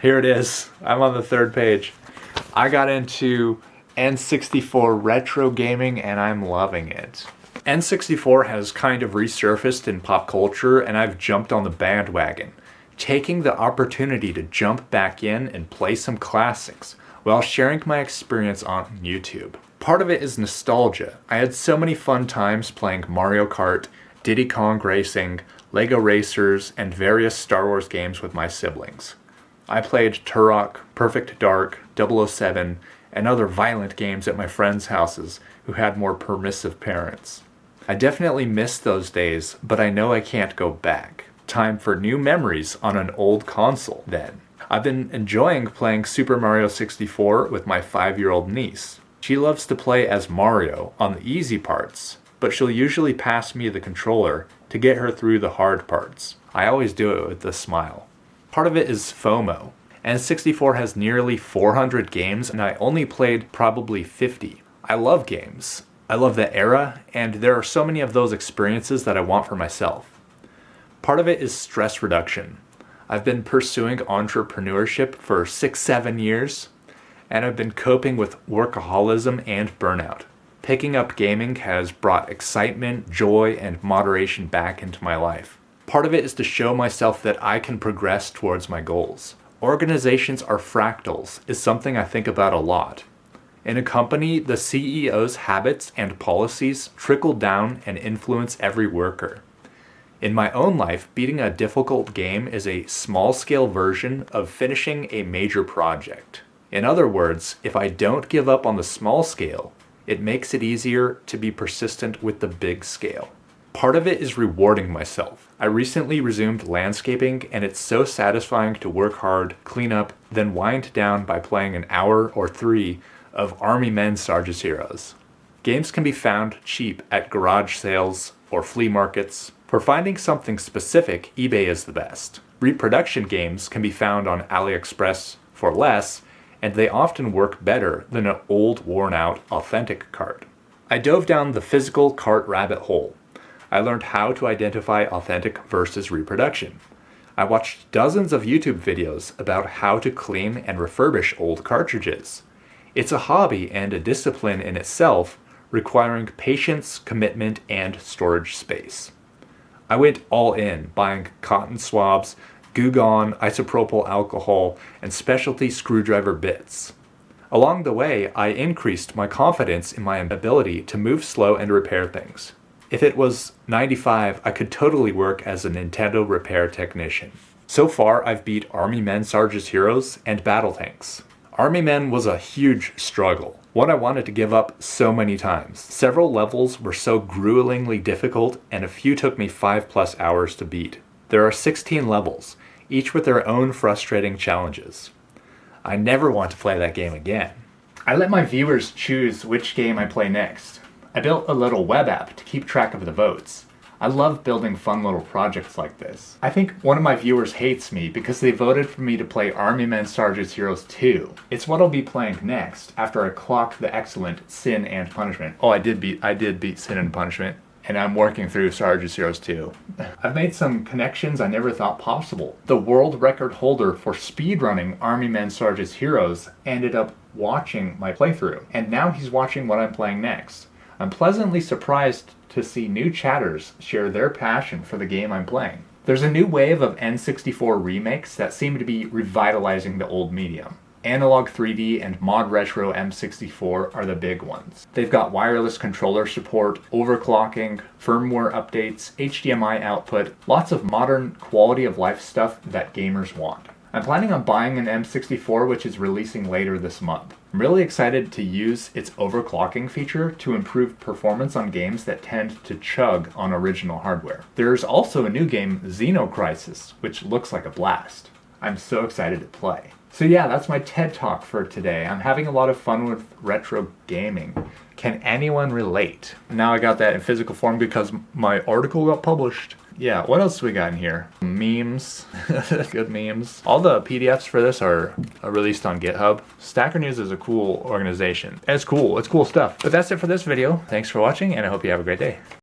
Here it is. I'm on the third page. I got into N64 retro gaming and I'm loving it. N64 has kind of resurfaced in pop culture and I've jumped on the bandwagon, taking the opportunity to jump back in and play some classics while sharing my experience on YouTube. Part of it is nostalgia. I had so many fun times playing Mario Kart, Diddy Kong Racing, Lego Racers, and various Star Wars games with my siblings. I played Turok, Perfect Dark, 007, and other violent games at my friends' houses who had more permissive parents. I definitely miss those days, but I know I can't go back. Time for new memories on an old console then. I've been enjoying playing Super Mario 64 with my 5-year-old niece. She loves to play as Mario on the easy parts, but she'll usually pass me the controller to get her through the hard parts. I always do it with a smile. Part of it is FOMO. N64 has nearly 400 games and I only played probably 50. I love games. I love the era, and there are so many of those experiences that I want for myself. Part of it is stress reduction. I've been pursuing entrepreneurship for 6-7 years, and I've been coping with workaholism and burnout. Picking up gaming has brought excitement, joy, and moderation back into my life. Part of it is to show myself that I can progress towards my goals. Organizations are fractals is something I think about a lot. In a company, the CEO's habits and policies trickle down and influence every worker. In my own life, beating a difficult game is a small-scale version of finishing a major project. In other words, if I don't give up on the small scale, it makes it easier to be persistent with the big scale. Part of it is rewarding myself. I recently resumed landscaping and it's so satisfying to work hard, clean up, then wind down by playing an hour or 3 of Army Men Sarge's Heroes. Games can be found cheap at garage sales or flea markets. For finding something specific, eBay is the best. Reproduction games can be found on AliExpress for less, and they often work better than an old, worn-out, authentic cart. I dove down the physical cart rabbit hole. I learned how to identify authentic versus reproduction. I watched dozens of YouTube videos about how to clean and refurbish old cartridges. It's a hobby and a discipline in itself, requiring patience, commitment, and storage space. I went all in, buying cotton swabs, Goo Gone, isopropyl alcohol, and specialty screwdriver bits. Along the way, I increased my confidence in my ability to move slow and repair things. If it was 95, I could totally work as a Nintendo repair technician. So far, I've beat Army Men Sarge's Heroes and Battle Tanks. Army Men was a huge struggle, one I wanted to give up so many times. Several levels were so gruelingly difficult, and a few took me 5+ hours to beat. There are 16 levels, each with their own frustrating challenges. I never want to play that game again. I let my viewers choose which game I play next. I built a little web app to keep track of the votes. I love building fun little projects like this. I think one of my viewers hates me because they voted for me to play Army Men Sarge's Heroes 2. It's what I'll be playing next after I clock the excellent Sin and Punishment. Oh, I did beat Sin and Punishment, and I'm working through Sarge's Heroes 2. I've made some connections I never thought possible. The world record holder for speedrunning Army Men Sarge's Heroes ended up watching my playthrough, and now he's watching what I'm playing next. I'm pleasantly surprised to see new chatters share their passion for the game I'm playing. There's a new wave of N64 remakes that seem to be revitalizing the old medium. Analog 3D and Mod Retro M64 are the big ones. They've got wireless controller support, overclocking, firmware updates, HDMI output, lots of modern quality of life stuff that gamers want. I'm planning on buying an M64 which is releasing later this month. I'm really excited to use its overclocking feature to improve performance on games that tend to chug on original hardware. There's also a new game, Xenocrisis, which looks like a blast. I'm so excited to play. So yeah, that's my TED Talk for today. I'm having a lot of fun with retro gaming. Can anyone relate? Now I got that in physical form because my article got published. Yeah, what else do we got in here? Memes, good memes. All the PDFs for this are released on GitHub. Stacker News is a cool organization. It's cool stuff. But that's it for this video. Thanks for watching, and I hope you have a great day.